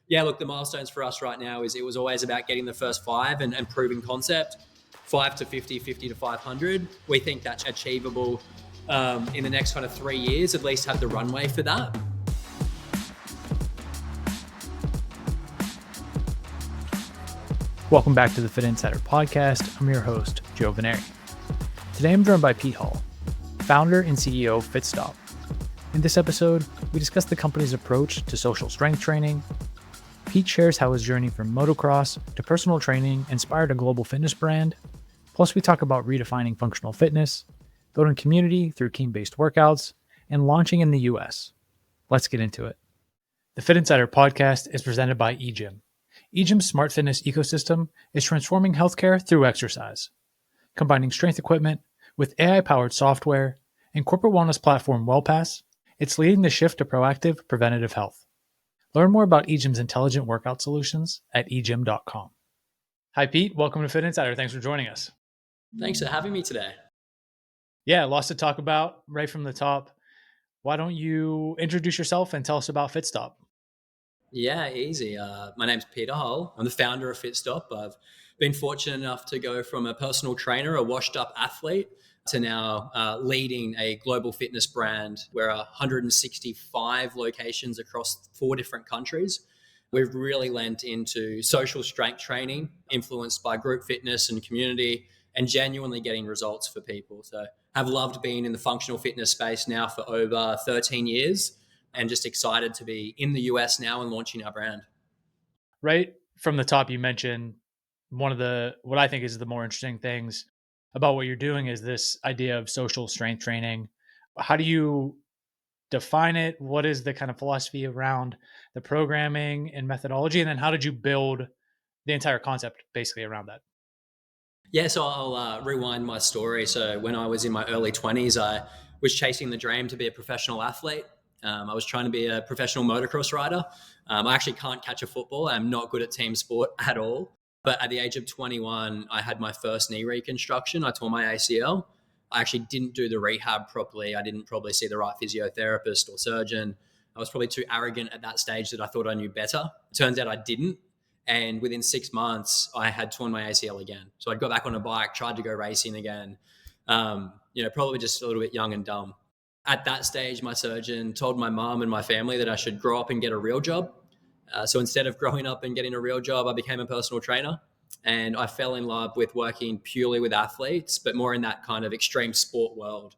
Yeah, look, the milestones for us right now is it was always about getting the first five and proving concept. 5 to 50, 50 to 500. We think that's achievable in the next kind of 3 years, at least have the runway for that. Welcome back to the Fitt Insider Podcast. I'm your host, Joe Veneri. Today I'm joined by Pete Hull, founder and CEO of Fitstop. In this episode, we discuss the company's approach to social strength training. Pete shares how his journey from motocross to personal training inspired a global fitness brand. Plus, we talk about redefining functional fitness, building community through team-based workouts, and launching in the US. Let's get into it. The Fitt Insider Podcast is presented by EGYM. EGYM's smart fitness ecosystem is transforming healthcare through exercise. Combining strength equipment with AI-powered software and corporate wellness platform WellPass, it's leading the shift to proactive preventative health. Learn more about EGYM's intelligent workout solutions at egym.com. Hi, Pete. Welcome to Fitt Insider. Thanks for joining us. Thanks for having me today. Yeah, lots to talk about right from the top. Why don't you introduce yourself and tell us about Fitstop? Yeah, easy. My name's Peter Hull. I'm the founder of Fitstop. I've been fortunate enough to go from a personal trainer, a washed up athlete, to now leading a global fitness brand. We're 165 locations across 4 different countries. We've really lent into social strength training, influenced by group fitness and community, and genuinely getting results for people. So I've loved being in the functional fitness space now for over 13 years and just excited to be in the US now and launching our brand. Right from the top, you mentioned what I think is the more interesting things about what you're doing is this idea of social strength training. How do you define it? What is the kind of philosophy around the programming and methodology? And then how did you build the entire concept basically around that? Yeah, so I'll rewind my story. So when I was in my early 20s, I was chasing the dream to be a professional athlete. I was trying to be a professional motocross rider. I actually can't catch a football. I'm not good at team sport at all. But at the age of 21, I had my first knee reconstruction. I tore my ACL. I actually didn't do the rehab properly. I didn't probably see the right physiotherapist or surgeon. I was probably too arrogant at that stage that I thought I knew better. Turns out I didn't. And within 6 months, I had torn my ACL again. So I got back on a bike, tried to go racing again. Probably just a little bit young and dumb. At that stage, my surgeon told my mom and my family that I should grow up and get a real job. So instead of growing up and getting a real job, I became a personal trainer. And I fell in love with working purely with athletes, but more in that kind of extreme sport world.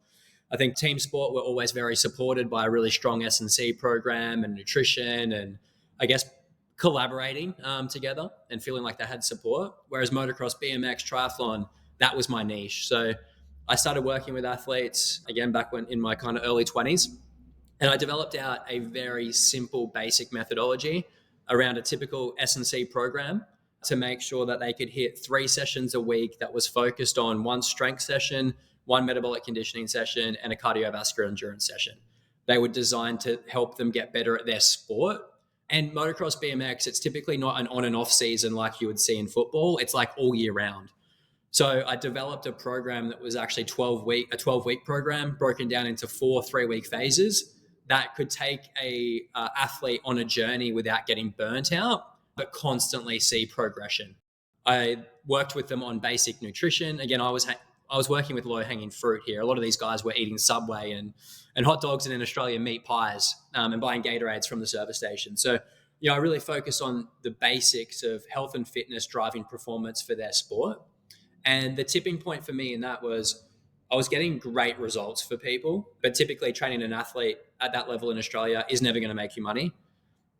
I think team sport were always very supported by a really strong S&C program and nutrition and I guess collaborating together and feeling like they had support. Whereas motocross, BMX, triathlon, that was my niche. So I started working with athletes again back when in my kind of early 20s. And I developed out a very simple, basic methodology around a typical S&C program to make sure that they could hit 3 sessions a week that was focused on 1 strength session, 1 metabolic conditioning session, and a cardiovascular endurance session. They were designed to help them get better at their sport. And motocross, BMX, it's typically not an on and off season like you would see in football. It's like all year round. So I developed a program that was actually a 12-week program broken down into 4 3-week phases that could take a athlete on a journey without getting burnt out, but constantly see progression. I worked with them on basic nutrition. Again, I was working with low-hanging fruit here. A lot of these guys were eating Subway and hot dogs and in Australia meat pies and buying Gatorades from the service station. So, I really focus on the basics of health and fitness driving performance for their sport. And the tipping point for me in that was I was getting great results for people, but typically training an athlete at that level in Australia is never going to make you money.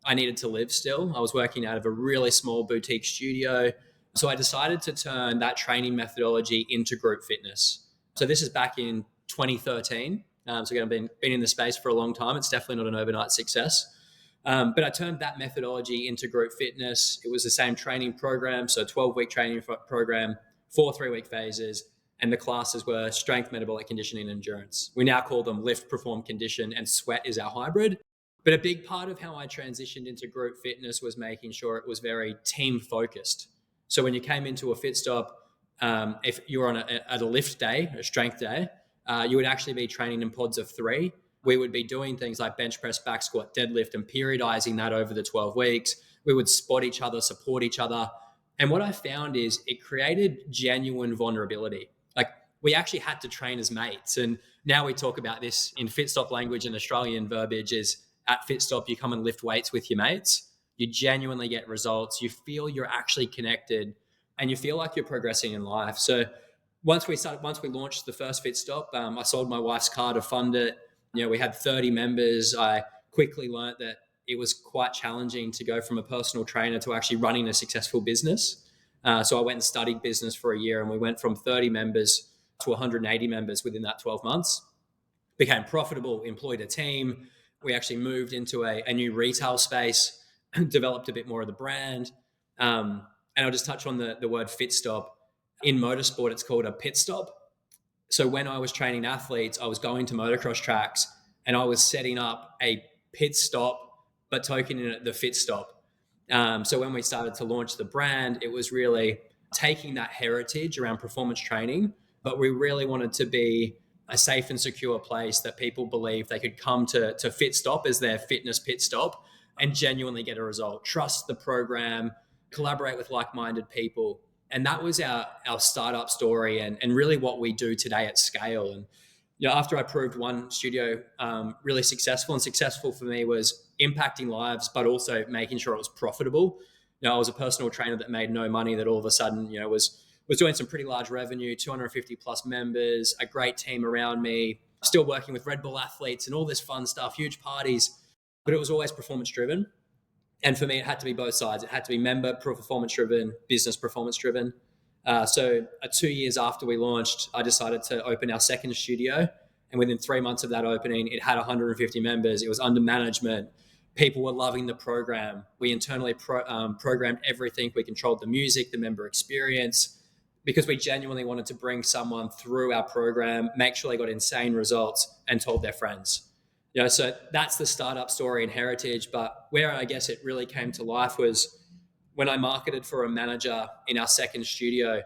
I needed to live still. I was working out of a really small boutique studio. So I decided to turn that training methodology into group fitness. So this is back in 2013. So again, I've been in the space for a long time. It's definitely not an overnight success. But I turned that methodology into group fitness. It was the same training program. So 12-week training program, 4 3-week phases. And the classes were strength, metabolic conditioning, and endurance. We now call them lift, perform, condition, and sweat is our hybrid. But a big part of how I transitioned into group fitness was making sure it was very team focused. So when you came into a Fitstop, if you were at a lift day, a strength day, you would actually be training in pods of 3. We would be doing things like bench press, back squat, deadlift, and periodizing that over the 12 weeks. We would spot each other, support each other. And what I found is it created genuine vulnerability. Like, we actually had to train as mates. And now we talk about this in Fitstop language, and Australian verbiage is, at Fitstop, you come and lift weights with your mates. You genuinely get results. You feel you're actually connected, and you feel like you're progressing in life. So once we launched the first Fitstop, I sold my wife's car to fund it. We had 30 members. I quickly learned that it was quite challenging to go from a personal trainer to actually running a successful business. So I went and studied business for a year, and we went from 30 members to 180 members within that 12 months. Became profitable, employed a team. We actually moved into a new retail space, developed a bit more of the brand. And I'll just touch on the word Fitstop. In motorsport, it's called a pit stop. So when I was training athletes, I was going to motocross tracks and I was setting up a pit stop, but tokening it the Fitstop. So when we started to launch the brand, it was really taking that heritage around performance training, but we really wanted to be a safe and secure place that people believe they could come to Fitstop as their fitness pit stop and genuinely get a result, trust the program, collaborate with like-minded people. And that was our startup story and really what we do today at scale. And after I proved one studio really successful, and successful for me was impacting lives, but also making sure it was profitable. I was a personal trainer that made no money, that all of a sudden, was doing some pretty large revenue, 250 plus members, a great team around me, still working with Red Bull athletes and all this fun stuff, huge parties, but it was always performance driven. And for me, it had to be both sides. It had to be member performance driven, business performance driven. So 2 years after we launched, I decided to open our second studio. And within 3 months of that opening, it had 150 members. It was under management. People were loving the program. We internally programmed everything. We controlled the music, the member experience, because we genuinely wanted to bring someone through our program, make sure they got insane results, and told their friends. So that's the startup story and heritage. But where I guess it really came to life was when I marketed for a manager in our second studio.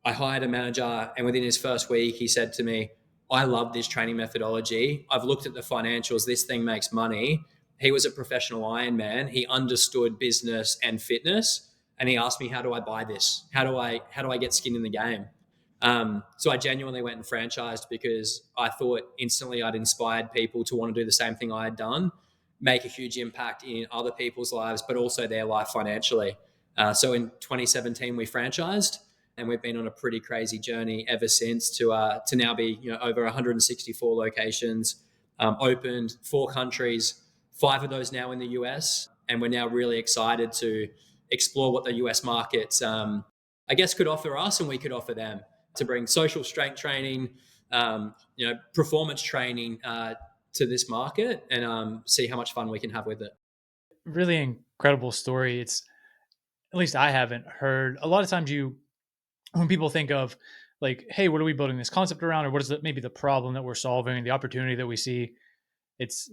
I hired a manager, and within his first week, he said to me, I love this training methodology. I've looked at the financials. This thing makes money. He was a professional Ironman. He understood business and fitness. And he asked me, how do I buy this? How do I get skin in the game? So I genuinely went and franchised because I thought instantly I'd inspired people to want to do the same thing I had done, make a huge impact in other people's lives, but also their life financially. So in 2017, we franchised, and we've been on a pretty crazy journey ever since to now be over 164 locations, opened 4 countries, 5 of those now in the US, and we're now really excited to explore what the US markets, I guess, could offer us and we could offer them, to bring social strength training, performance training to this market, and see how much fun we can have with it. Really incredible story. It's, at least I haven't heard. A lot of times when people think of like, hey, what are we building this concept around? Or what is maybe the problem that we're solving, the opportunity that we see? It's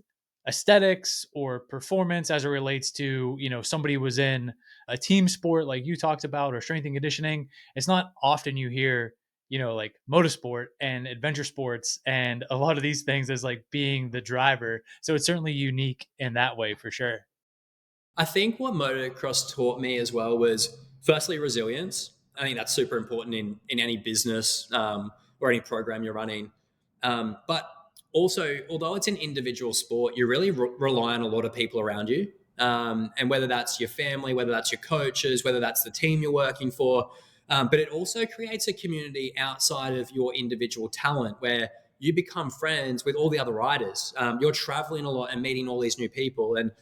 aesthetics or performance as it relates to, somebody was in a team sport like you talked about, or strength and conditioning. It's not often you hear, like motorsport and adventure sports and a lot of these things as like being the driver. So it's certainly unique in that way for sure. I think what motocross taught me as well was, firstly, resilience. I think that's super important in any business or any program you're running. But also, although it's an individual sport, you really rely on a lot of people around you. And whether that's your family, whether that's your coaches, whether that's the team you're working for. But it also creates a community outside of your individual talent where you become friends with all the other riders. You're traveling a lot and meeting all these new people. And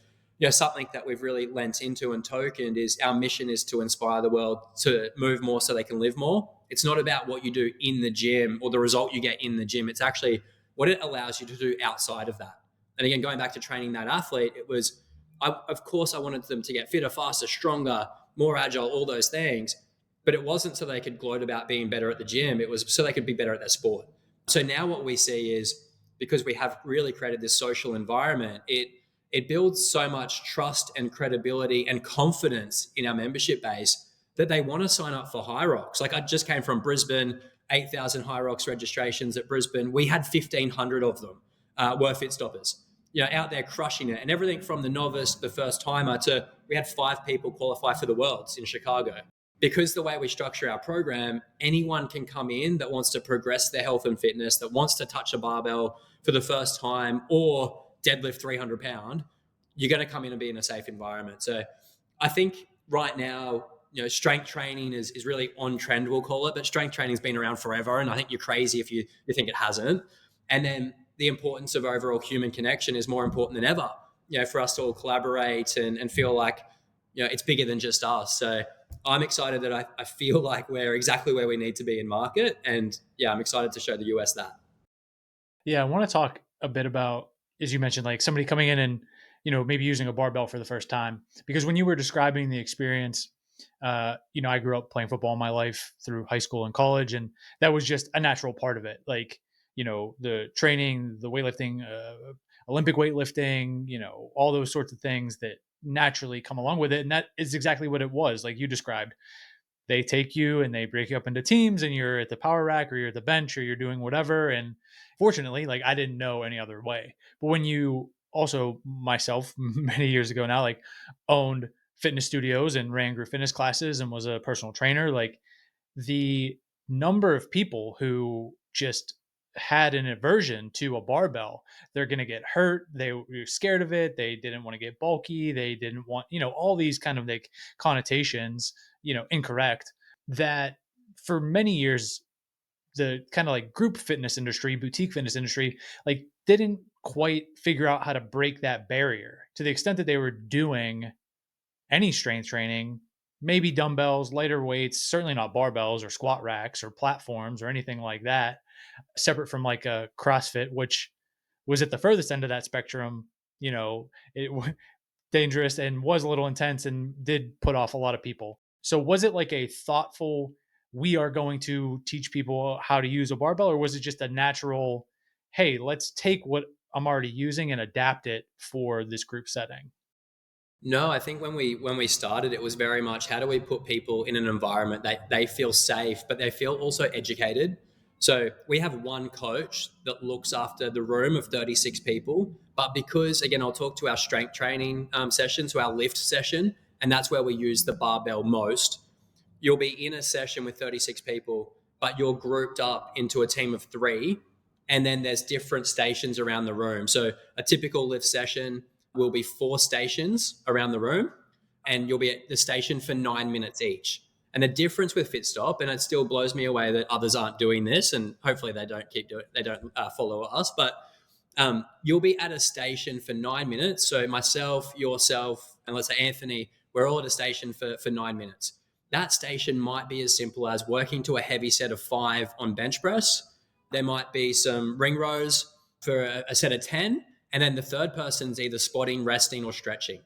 something that we've really lent into and tokened is our mission is to inspire the world to move more so they can live more. It's not about what you do in the gym or the result you get in the gym. It's actually what it allows you to do outside of that. And again, going back to training that athlete, it was, of course, I wanted them to get fitter, faster, stronger, more agile, all those things. But it wasn't so they could gloat about being better at the gym. It was so they could be better at their sport. So now what we see is, because we have really created this social environment, it builds so much trust and credibility and confidence in our membership base that they want to sign up for High Rocks. Like, I just came from Brisbane, 8,000 High Rocks registrations at Brisbane. We had 1,500 of them were Fitstoppers. out there crushing it, and everything from the novice, the first timer, to we had 5 people qualify for the Worlds in Chicago. Because the way we structure our program, anyone can come in that wants to progress their health and fitness, that wants to touch a barbell for the first time or deadlift 300 pound. You're going to come in and be in a safe environment. So I think right now, strength training is really on trend, we'll call it, but strength training's been around forever. And I think you're crazy if you think it hasn't. And then the importance of overall human connection is more important than ever, for us to all collaborate and feel like, it's bigger than just us. So I'm excited that I feel like we're exactly where we need to be in market. And I'm excited to show the US that. Yeah, I want to talk a bit about, as you mentioned, like somebody coming in and, maybe using a barbell for the first time. Because when you were describing the experience, I grew up playing football my life through high school and college, and that was just a natural part of it. Like, the training, the weightlifting, Olympic weightlifting, all those sorts of things that naturally come along with it. And that is exactly what it was, like you described. They take you and they break you up into teams, and you're at the power rack or you're at the bench or you're doing whatever. And fortunately, like I didn't know any other way. But when you also, myself, many years ago now, like owned fitness studios and ran group fitness classes and was a personal trainer, like the number of people who just had an aversion to a barbell, they're going to get hurt. They were scared of it. They didn't want to get bulky. They didn't want, all these kind of like connotations, incorrect, that for many years, the kind of like group fitness industry, boutique fitness industry, like didn't quite figure out how to break that barrier to the extent that they were doing any strength training, maybe dumbbells, lighter weights, certainly not barbells or squat racks or platforms or anything like that, separate from like a CrossFit, which was at the furthest end of that spectrum. It was dangerous and was a little intense and did put off a lot of people. So was it like a thoughtful, we are going to teach people how to use a barbell, or was it just a natural, hey, let's take what I'm already using and adapt it for this group setting? No, I think when we started, it was very much how do we put people in an environment that they feel safe, but they feel also educated. So we have one coach that looks after the room of 36 people. But because, again, I'll talk to our strength training session, to our lift session, and that's where we use the barbell most. You'll be in a session with 36 people, but you're grouped up into a team of 3. And then there's different stations around the room. So a typical lift session will be 4 stations around the room, and you'll be at the station for 9 minutes each. And the difference with Fitstop, and it still blows me away that others aren't doing this, and hopefully they don't keep doing, they don't follow us, but you'll be at a station for 9 minutes. So myself, yourself, and let's say Anthony, we're all at a station for 9 minutes. That station might be as simple as working to a heavy set of 5 on bench press. There might be some ring rows for a set of 10. And then the third person's either spotting, resting, or stretching.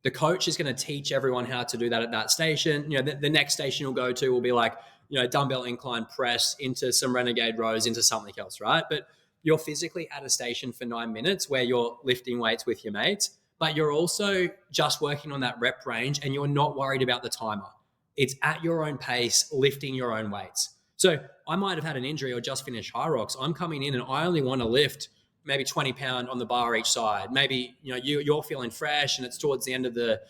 The coach is going to teach everyone how to do that at that station. The next station you'll go to will be like, dumbbell incline press into some renegade rows into something else, right? But you're physically at a station for 9 minutes where you're lifting weights with your mates, but you're also just working on that rep range and you're not worried about the timer. It's at your own pace, lifting your own weights. So I might have had an injury or just finished high rocks. I'm coming in and I only want to lift maybe 20 pound on the bar each side. Maybe, you're feeling fresh and it's towards the end of the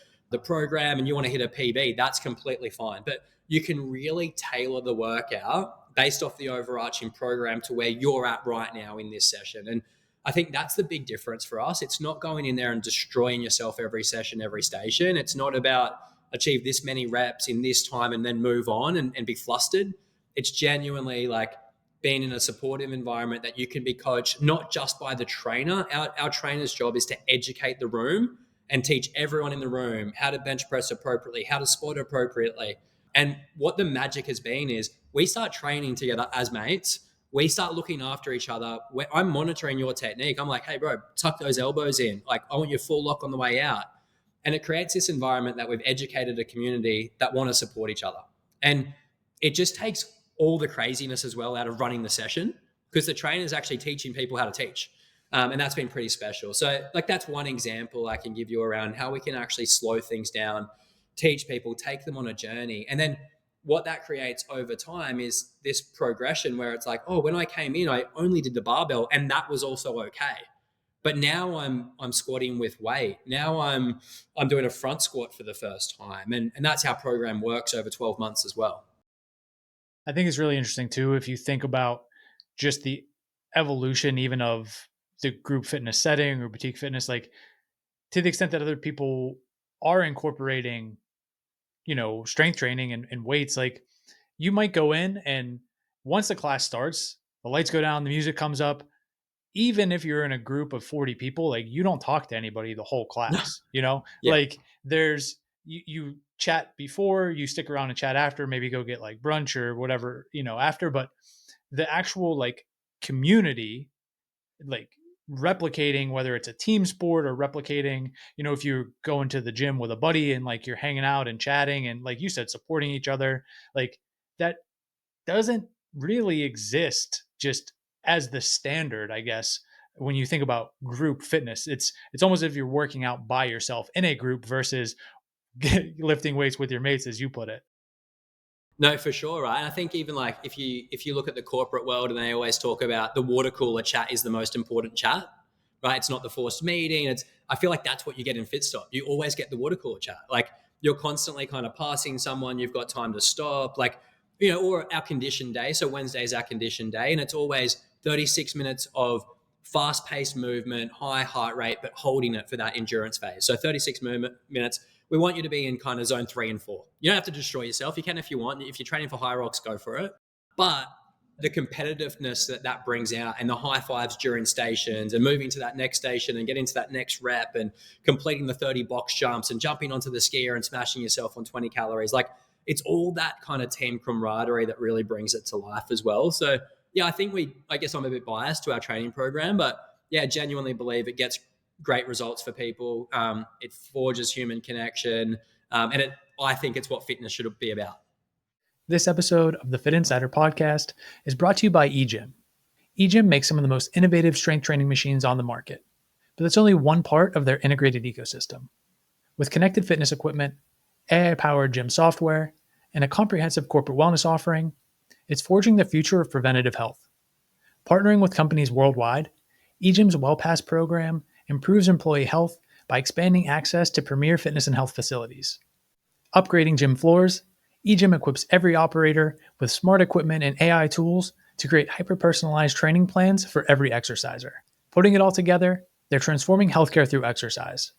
program and you want to hit a PB, that's completely fine. But you can really tailor the workout based off the overarching program to where you're at right now in this session. And I think that's the big difference for us. It's not going in there and destroying yourself every session, every station. It's not about achieve this many reps in this time and then move on and be flustered. It's genuinely like being in a supportive environment that you can be coached not just by the trainer. Our trainer's job is to educate the room and teach everyone in the room how to bench press appropriately, how to squat appropriately. And what the magic has been is we start training together as mates. We start looking after each other. I'm monitoring your technique. I'm like, hey, bro, tuck those elbows in. Like, I want your full lock on the way out. And it creates this environment that we've educated a community that want to support each other. And it just takes all the craziness as well out of running the session because the trainer is actually teaching people how to teach. And that's been pretty special. So like that's one example I can give you around how we can actually slow things down, teach people, take them on a journey. And then what that creates over time is this progression where it's like, oh, when I came in, I only did the barbell and that was also okay. But now I'm squatting with weight. Now I'm doing a front squat for the first time. And that's how program works over 12 months as well. I think it's really interesting too if you think about just the evolution even of the group fitness setting or boutique fitness, like to the extent that other people are incorporating, strength training and weights, like you might go in and once the class starts, the lights go down, the music comes up. Even if you're in a group of 40 people, like you don't talk to anybody the whole class, Yeah. like you chat before, you stick around and chat after, maybe go get like brunch or whatever, after, but the actual like community, like replicating, whether it's a team sport or replicating, if you're going to the gym with a buddy and like you're hanging out and chatting and like you said, supporting each other, like that doesn't really exist just as the standard, I guess. When you think about group fitness, it's almost as if you're working out by yourself in a group versus lifting weights with your mates, as you put it. No, for sure, right? And I think even like if you look at the corporate world and they always talk about the water cooler chat is the most important chat, right? It's not the forced meeting. I feel like that's what you get in Fitstop. You always get the water cooler chat. Like you're constantly kind of passing someone, you've got time to stop, like, or our condition day. So Wednesday is our condition day, and it's always 36 minutes of fast-paced movement, high heart rate, but holding it for that endurance phase. So 36 minutes. We want you to be in kind of zone 3 and 4. You don't have to destroy yourself. You can if you want. If you're training for high rocks, go for it. But the competitiveness that brings out and the high fives during stations and moving to that next station and getting to that next rep and completing the 30 box jumps and jumping onto the skier and smashing yourself on 20 calories. Like it's all that kind of team camaraderie that really brings it to life as well. So yeah, I guess I'm a bit biased to our training program, but yeah, I genuinely believe it gets great results for people. It forges human connection. I think it's what fitness should be about. This episode of the Fitt Insider Podcast is brought to you by EGYM. EGYM makes some of the most innovative strength training machines on the market, but that's only one part of their integrated ecosystem. With connected fitness equipment, AI-powered gym software, and a comprehensive corporate wellness offering, it's forging the future of preventative health. Partnering with companies worldwide, EGYM's WellPass program improves employee health by expanding access to premier fitness and health facilities. Upgrading gym floors, EGYM equips every operator with smart equipment and AI tools to create hyper-personalized training plans for every exerciser. Putting it all together, they're transforming healthcare through exercise.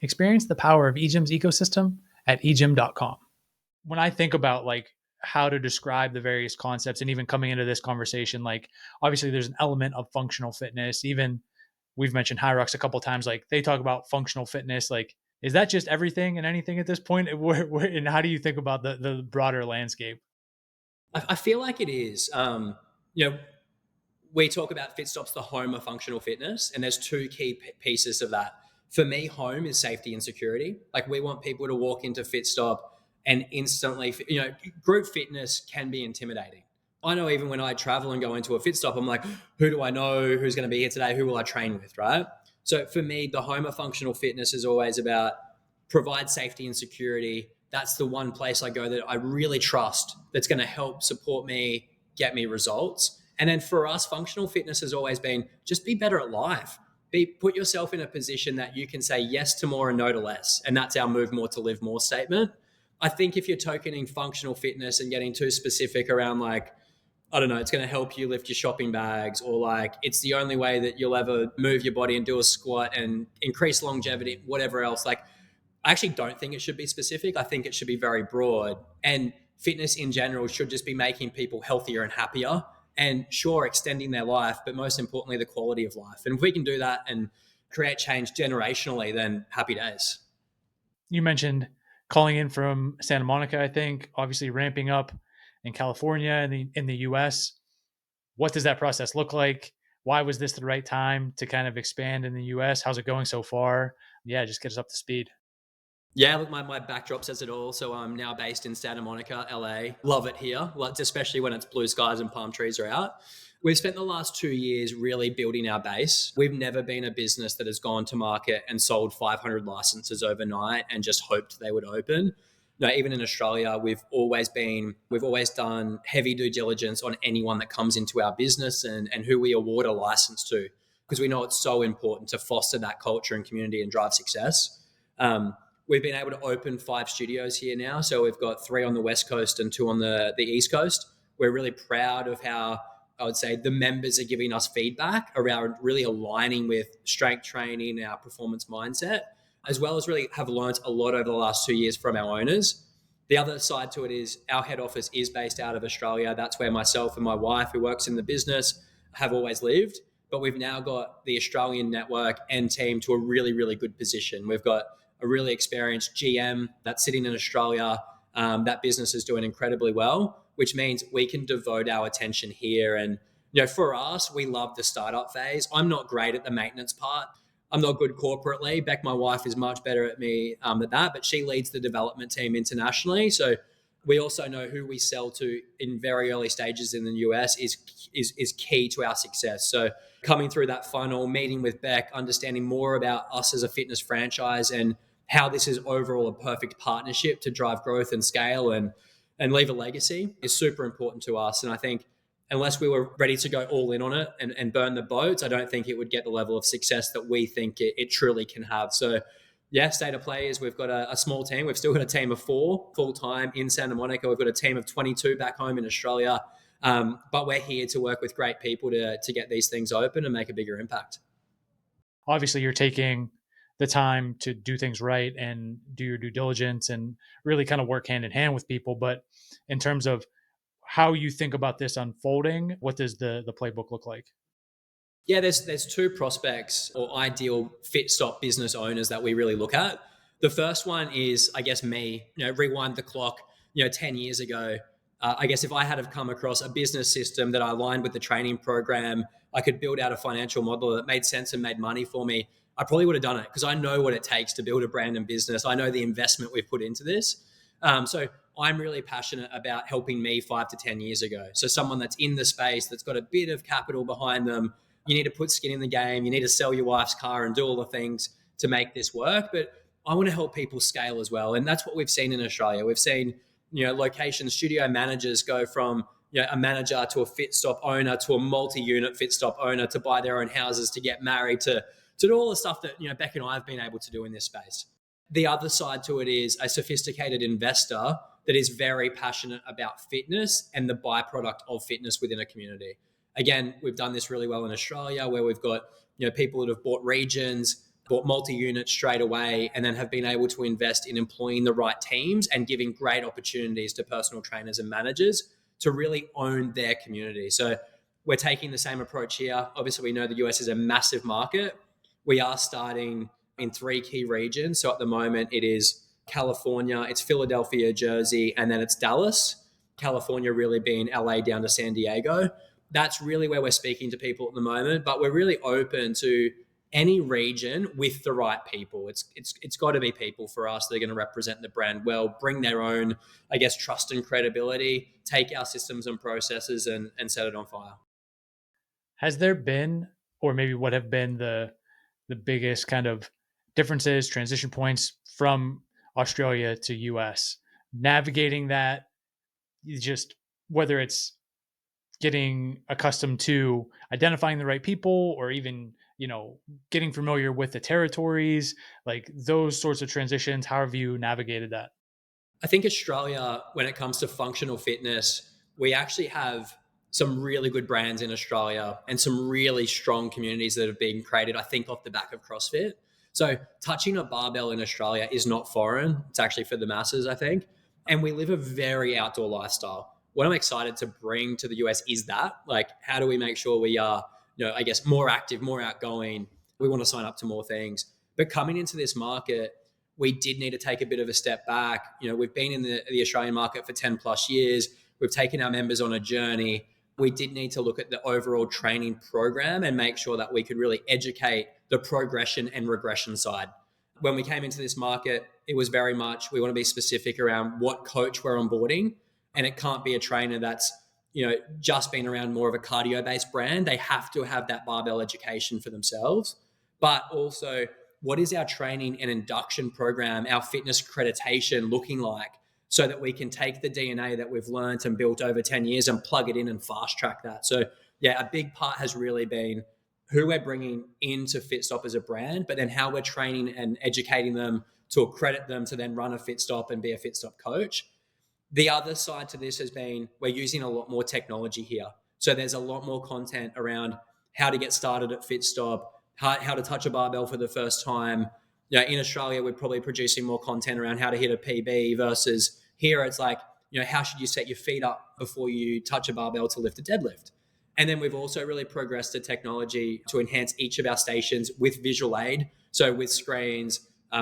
Experience the power of EGYM's ecosystem at egym.com. When I think about like how to describe the various concepts and even coming into this conversation, like obviously there's an element of functional fitness. Even we've mentioned Hyrox a couple of times, like they talk about functional fitness. Like, is that just everything and anything at this point? And how do you think about the broader landscape? I feel like it is. We talk about Fitstop's the home of functional fitness, and there's two key pieces of that. For me, home is safety and security. Like we want people to walk into Fitstop and instantly, group fitness can be intimidating. I know even when I travel and go into a Fitstop, I'm like, who do I know? Who's going to be here today? Who will I train with, right? So for me, the home of functional fitness is always about provide safety and security. That's the one place I go that I really trust that's going to help support me, get me results. And then for us, functional fitness has always been just be better at life. Put yourself in a position that you can say yes to more and no to less. And that's our move more to live more statement. I think if you're tokening functional fitness and getting too specific around like, I don't know, it's going to help you lift your shopping bags, or like it's the only way that you'll ever move your body and do a squat and increase longevity, whatever else. Like, I actually don't think it should be specific. I think it should be very broad. And fitness in general should just be making people healthier and happier. And sure, extending their life, but most importantly, the quality of life. And if we can do that and create change generationally, then happy days. You mentioned calling in from Santa Monica, I think, obviously ramping up in California and in the US. What does that process look like? Why was this the right time to kind of expand in the US? How's it going so far? Yeah, just get us up to speed. Yeah, look, my backdrop says it all. So I'm now based in Santa Monica, LA. Love it here, especially when it's blue skies and palm trees are out. We've spent the last 2 years really building our base. We've never been a business that has gone to market and sold 500 licenses overnight and just hoped they would open. No, even in Australia, we've always done heavy due diligence on anyone that comes into our business and who we award a license to. because we know it's so important to foster that culture and community and drive success. We've been able to open 5 studios here now. So we've got 3 on the West Coast and 2 on the East Coast. We're really proud of how, I would say, the members are giving us feedback around really aligning with strength training, our performance mindset, as well as really have learned a lot over the last 2 years from our owners. The other side to it is our head office is based out of Australia. That's where myself and my wife, who works in the business, have always lived. But we've now got the Australian network and team to a really, really good position. We've got a really experienced GM that's sitting in Australia. That business is doing incredibly well, which means we can devote our attention here. And, for us, we love the startup phase. I'm not great at the maintenance part. I'm not good corporately. Beck, my wife, is much better at me at that, but she leads the development team internationally. So we also know who we sell to in very early stages in the US is key to our success. So coming through that funnel, meeting with Beck, understanding more about us as a fitness franchise and how this is overall a perfect partnership to drive growth and scale and leave a legacy is super important to us. And I think unless we were ready to go all in on it and burn the boats, I don't think it would get the level of success that we think it truly can have. So yeah, state of play is we've got a small team. We've still got a team of 4 full-time in Santa Monica. We've got a team of 22 back home in Australia. But we're here to work with great people to get these things open and make a bigger impact. Obviously, you're taking the time to do things right and do your due diligence and really kind of work hand in hand with people. But in terms of how you think about this unfolding, what does the playbook look like? Yeah, there's 2 prospects or ideal Fitstop business owners that we really look at. The first one is, I guess, me. Rewind the clock. 10 years ago, I guess if I had have come across a business system that I aligned with the training program, I could build out a financial model that made sense and made money for me. I probably would have done it because I know what it takes to build a brand and business. I know the investment we've put into this. So I'm really passionate about helping me 5 to 10 years ago. So someone that's in the space, that's got a bit of capital behind them. You need to put skin in the game. You need to sell your wife's car and do all the things to make this work. But I want to help people scale as well. And that's what we've seen in Australia. We've seen, location studio managers go from, a manager to a Fitstop owner to a multi-unit Fitstop owner to buy their own houses, to get married, to do all the stuff that, Beck and I have been able to do in this space. The other side to it is a sophisticated investor that is very passionate about fitness and the byproduct of fitness within a community. Again, we've done this really well in Australia where we've got, people that have bought regions, bought multi-units straight away, and then have been able to invest in employing the right teams and giving great opportunities to personal trainers and managers to really own their community. So we're taking the same approach here. Obviously, we know the US is a massive market. We are starting in 3 key regions. So at the moment, it is California, it's Philadelphia, Jersey, and then it's Dallas. California really being LA down to San Diego. That's really where we're speaking to people at the moment, but we're really open to any region with the right people. It's got to be people for us that are going to represent the brand well, bring their own, I guess, trust and credibility, take our systems and processes and set it on fire. Has there been, or maybe what have been the biggest kind of differences, transition points from Australia to US, navigating that, just whether it's getting accustomed to identifying the right people or even, getting familiar with the territories, like those sorts of transitions? How have you navigated that? I think Australia, when it comes to functional fitness, we actually have some really good brands in Australia and some really strong communities that have been created, I think, off the back of CrossFit. So touching a barbell in Australia is not foreign. It's actually for the masses, I think. And we live a very outdoor lifestyle. What I'm excited to bring to the US is that, like, how do we make sure we are, I guess, more active, more outgoing? We want to sign up to more things. But coming into this market, we did need to take a bit of a step back. We've been in the Australian market for 10 plus years. We've taken our members on a journey. We did need to look at the overall training program and make sure that we could really educate the progression and regression side. When we came into this market, it was very much, we want to be specific around what coach we're onboarding. And it can't be a trainer that's, just been around more of a cardio-based brand. They have to have that barbell education for themselves. But also, what is our training and induction program, our fitness accreditation looking like, so that we can take the DNA that we've learned and built over 10 years and plug it in and fast track that. So yeah, a big part has really been who we're bringing into Fitstop as a brand, but then how we're training and educating them to accredit them to then run a Fitstop and be a Fitstop coach. The other side to this has been we're using a lot more technology here. So there's a lot more content around how to get started at Fitstop, how to touch a barbell for the first time. In Australia, we're probably producing more content around how to hit a PB versus here it's like, how should you set your feet up before you touch a barbell to lift a deadlift? And then we've also really progressed the technology to enhance each of our stations with visual aid. So with screens,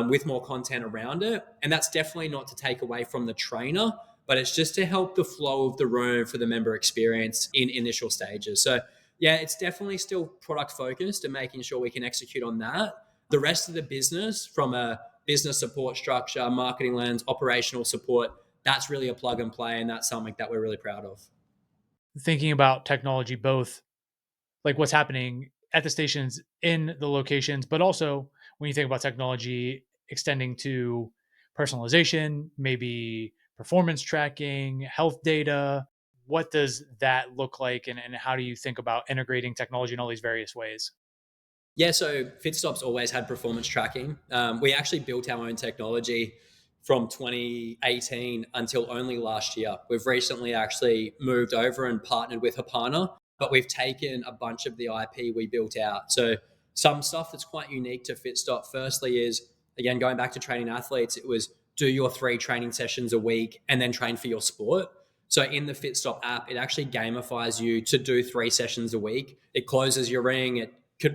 with more content around it. And that's definitely not to take away from the trainer, but it's just to help the flow of the room for the member experience in initial stages. So yeah, it's definitely still product focused and making sure we can execute on that. The rest of the business, from a business support structure, marketing lens, operational support, that's really a plug and play. And that's something that we're really proud of. Thinking about technology, both like what's happening at the stations in the locations, but also when you think about technology extending to personalization, maybe performance tracking, health data, what does that look like? And how do you think about integrating technology in all these various ways? Yeah, so Fitstop's always had performance tracking. We actually built our own technology from 2018 until only last year. We've recently actually moved over and partnered with Hapana, but we've taken a bunch of the IP we built out. So some stuff that's quite unique to Fitstop, firstly, is, again, going back to training athletes, it was do your 3 training sessions a week and then train for your sport. So in the Fitstop app, it actually gamifies you to do 3 sessions a week. It closes your ring, it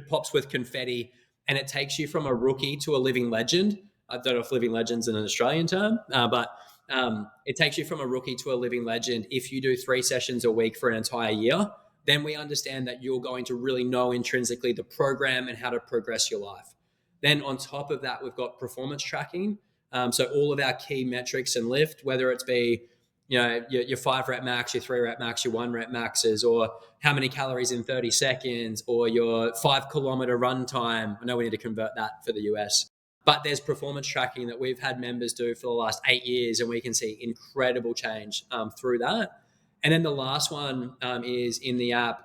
pops with confetti, and it takes you from a rookie to a living legend. I don't know if living legend's an Australian term, but it takes you from a rookie to a living legend if you do 3 sessions a week for an entire year. Then we understand that you're going to really know intrinsically the program and how to progress your life. Then on top of that, we've got performance tracking. So all of our key metrics and lift, whether it's be your 5 rep max, your 3 rep max, your 1 rep maxes, or how many calories in 30 seconds, or your 5-kilometer run time. I know we need to convert that for the US, but there's performance tracking that we've had members do for the last 8 years, and we can see incredible change through that. And then the last one is in the app,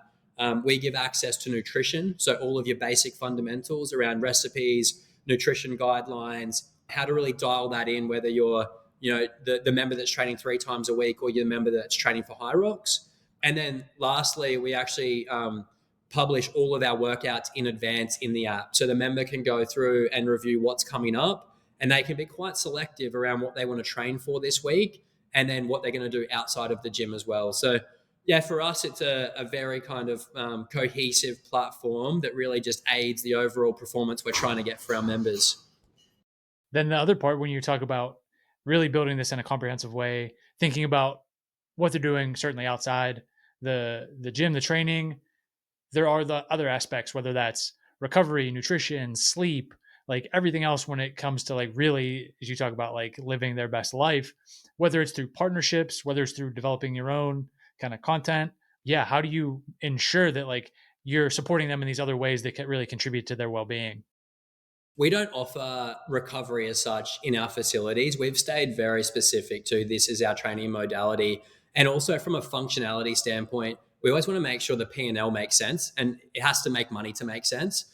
we give access to nutrition. So all of your basic fundamentals around recipes, nutrition guidelines, how to really dial that in, whether you're the member that's training 3 times a week or you're the member that's training for high rocks. And then lastly, we actually publish all of our workouts in advance in the app. So the member can go through and review what's coming up, and they can be quite selective around what they want to train for this week and then what they're going to do outside of the gym as well. So yeah, for us, it's a very kind of cohesive platform that really just aids the overall performance we're trying to get for our members. Then the other part, when you talk about really building this in a comprehensive way, thinking about what they're doing, certainly outside the gym, the training, there are the other aspects, whether that's recovery, nutrition, sleep, like everything else when it comes to like really, as you talk about like living their best life, whether it's through partnerships, whether it's through developing your own kind of content. Yeah. How do you ensure that like you're supporting them in these other ways that can really contribute to their well-being? We don't offer recovery as such in our facilities. We've stayed very specific to this as our training modality. And also from a functionality standpoint, we always want to make sure the P&L makes sense, and it has to make money to make sense.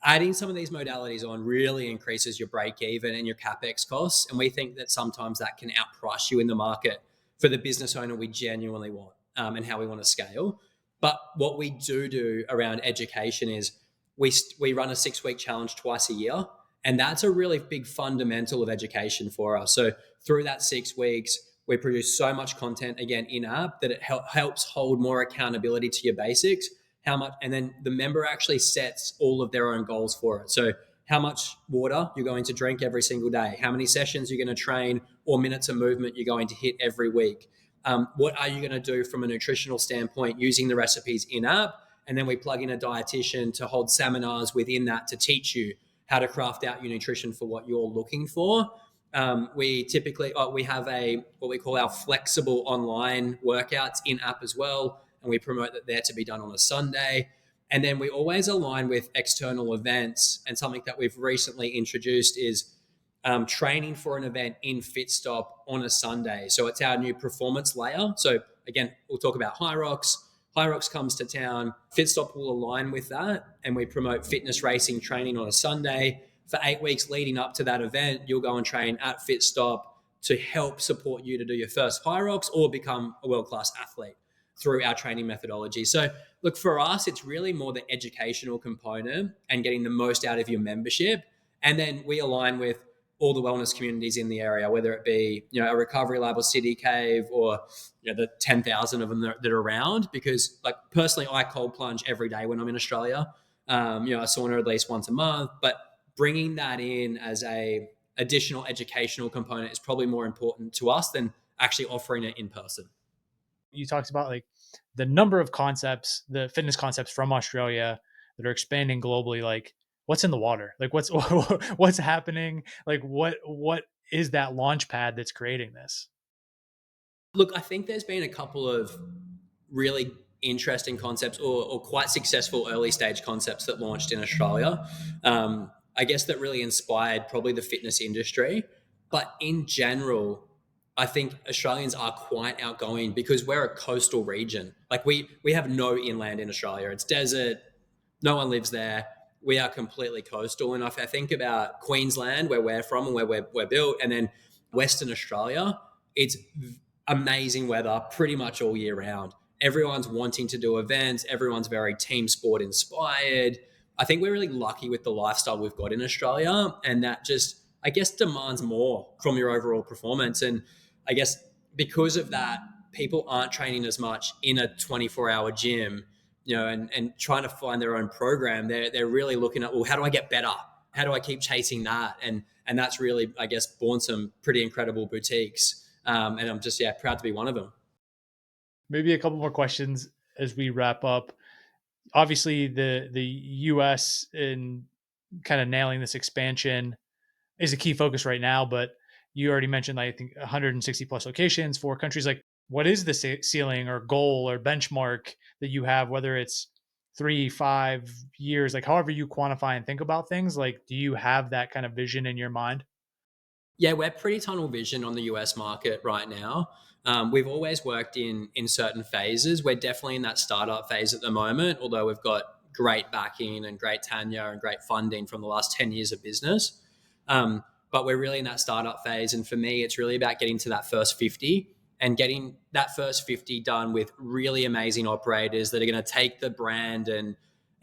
Adding some of these modalities on really increases your break even and your CapEx costs. And we think that sometimes that can outprice you in the market for the business owner we genuinely want and how we want to scale. But what we do around education is we run a 6-week challenge twice a year. And that's a really big fundamental of education for us. So through that 6 weeks, we produce so much content, again, in app that it helps hold more accountability to your basics. How much, and then the member actually sets all of their own goals for it. So how much water you're going to drink every single day, how many sessions you're going to train or minutes of movement you're going to hit every week. What are you going to do from a nutritional standpoint using the recipes in app? And then we plug in a dietitian to hold seminars within that to teach you how to craft out your nutrition for what you're looking for. We typically, we have what we call our flexible online workouts in app as well. And we promote that they're to be done on a Sunday. And then we always align with external events. And something that we've recently introduced is training for an event in Fitstop on a Sunday. So it's our new performance layer. So again, we'll talk about high rocks, Hyrox comes to town, Fitstop will align with that, and we promote fitness racing training on a Sunday. For 8 weeks leading up to that event, you'll go and train at Fitstop to help support you to do your first Hyrox or become a world-class athlete through our training methodology. So look, for us, it's really more the educational component and getting the most out of your membership. And then we align with all the wellness communities in the area, whether it be, a recovery lab or city cave or, the 10,000 of them that are around. Because like personally, I cold plunge every day when I'm in Australia. A sauna at least once a month, but bringing that in as a additional educational component is probably more important to us than actually offering it in person. You talked about like the number of concepts, the fitness concepts from Australia that are expanding globally. Like, what's in the water? Like, what's what's happening? Like, what is that launch pad that's creating this? Look, I think there's been a couple of really interesting concepts or quite successful early stage concepts that launched in Australia. I guess that really inspired probably the fitness industry. But in general, I think Australians are quite outgoing because we're a coastal region. Like we have no inland in Australia. It's desert. No one lives there. We are completely coastal. And if I think about Queensland, where we're from and where we're built, and then Western Australia, it's amazing weather pretty much all year round. Everyone's wanting to do events. Everyone's very team sport inspired. I think we're really lucky with the lifestyle we've got in Australia, and that just, I guess, demands more from your overall performance. And I guess because of that, people aren't training as much in a 24-hour gym, and trying to find their own program. They're really looking at, well, how do I get better? How do I keep chasing that? And that's really, I guess, born some pretty incredible boutiques. And I'm just, proud to be one of them. Maybe a couple more questions as we wrap up. Obviously, the US in kind of nailing this expansion is a key focus right now, but you already mentioned, like, I think 160 plus locations, 4 countries. Like, what is the ceiling or goal or benchmark that you have, whether it's 3, 5 years, like however you quantify and think about things? Like, do you have that kind of vision in your mind? Yeah, we're pretty tunnel vision on the US market right now. We've always worked in certain phases. We're definitely in that startup phase at the moment, although we've got great backing and great tenure and great funding from the last 10 years of business. But we're really in that startup phase. And for me, it's really about getting to that first 50 and getting that first 50 done with really amazing operators that are going to take the brand and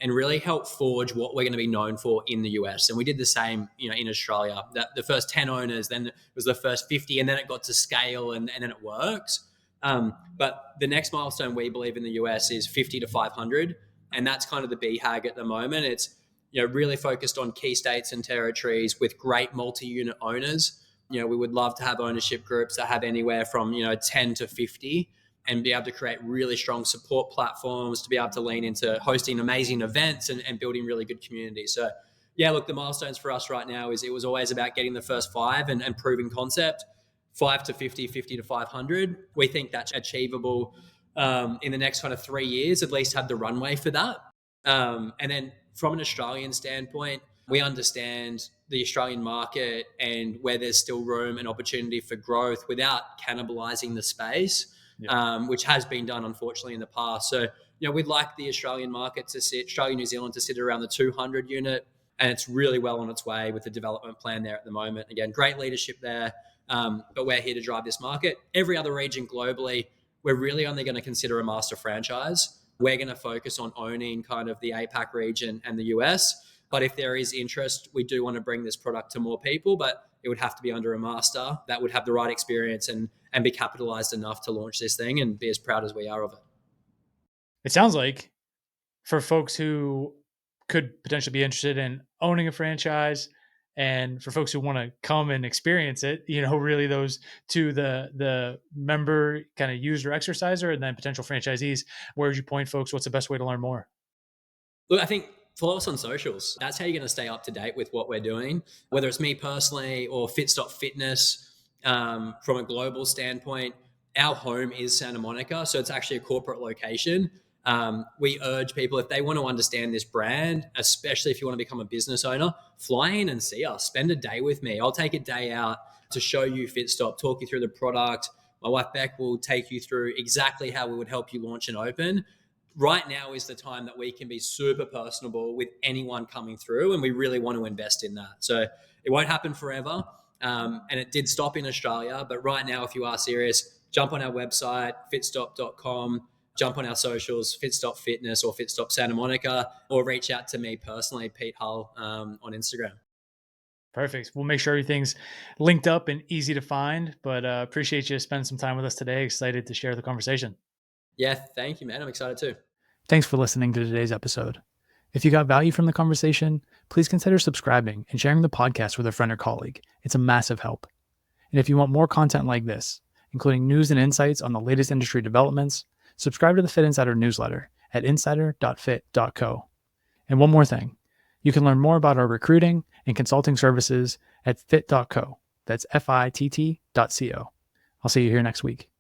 really help forge what we're going to be known for in the US. And we did the same, in Australia. The first 10 owners, then it was the first 50, and then it got to scale, and then it works. But the next milestone we believe in the US is 50 to 500, and that's kind of the BHAG at the moment. It's really focused on key states and territories with great multi-unit owners. We would love to have ownership groups that have anywhere from 10 to 50, and be able to create really strong support platforms to be able to lean into hosting amazing events and building really good communities. So look, the milestones for us right now is it was always about getting the first 5 and proving concept. 5 to 50, 50 to 500. We think that's achievable in the next kind of 3 years, at least have the runway for that. And then from an Australian standpoint, we understand the Australian market and where there's still room and opportunity for growth without cannibalizing the space. Which has been done, unfortunately, in the past. So, we'd like the Australian market to sit, Australia, New Zealand to sit around the 200 unit, and it's really well on its way with the development plan there at the moment. Again, great leadership there, but we're here to drive this market. Every other region globally, we're really only going to consider a master franchise. We're going to focus on owning kind of the APAC region and the US. But if there is interest, we do want to bring this product to more people, but it would have to be under a master that would have the right experience and be capitalized enough to launch this thing and be as proud as we are of it. It sounds like for folks who could potentially be interested in owning a franchise, and for folks who want to come and experience it, really those two, the member kind of user exerciser and then potential franchisees, where would you point folks? What's the best way to learn more? Look, I think follow us on socials. That's how you're going to stay up to date with what we're doing, whether it's me personally or Fitstop Fitness. From a global standpoint, our home is Santa Monica, so it's actually a corporate location. We urge people, if they want to understand this brand, especially if you want to become a business owner, fly in and see us. Spend a day with me. I'll take a day out to show you Fitstop, talk you through the product. My wife Beck will take you through exactly how we would help you launch and open. right now is the time that we can be super personable with anyone coming through, and we really want to invest in that. So it won't happen forever, and it did stop in Australia, but right now, if you are serious, jump on our website, fitstop.com, jump on our socials, Fitstop Fitness or Fitstop Santa Monica, or reach out to me personally, Pete Hull, on Instagram. Perfect. We'll make sure everything's linked up and easy to find, but appreciate you spending some time with us today. Excited to share the conversation. Yeah, thank you, man. I'm excited too. Thanks for listening to today's episode. If you got value from the conversation, please consider subscribing and sharing the podcast with a friend or colleague. It's a massive help. And if you want more content like this, including news and insights on the latest industry developments, subscribe to the Fitt Insider newsletter at insider.fit.co. And one more thing, you can learn more about our recruiting and consulting services at fit.co. That's FITT.co. I'll see you here next week.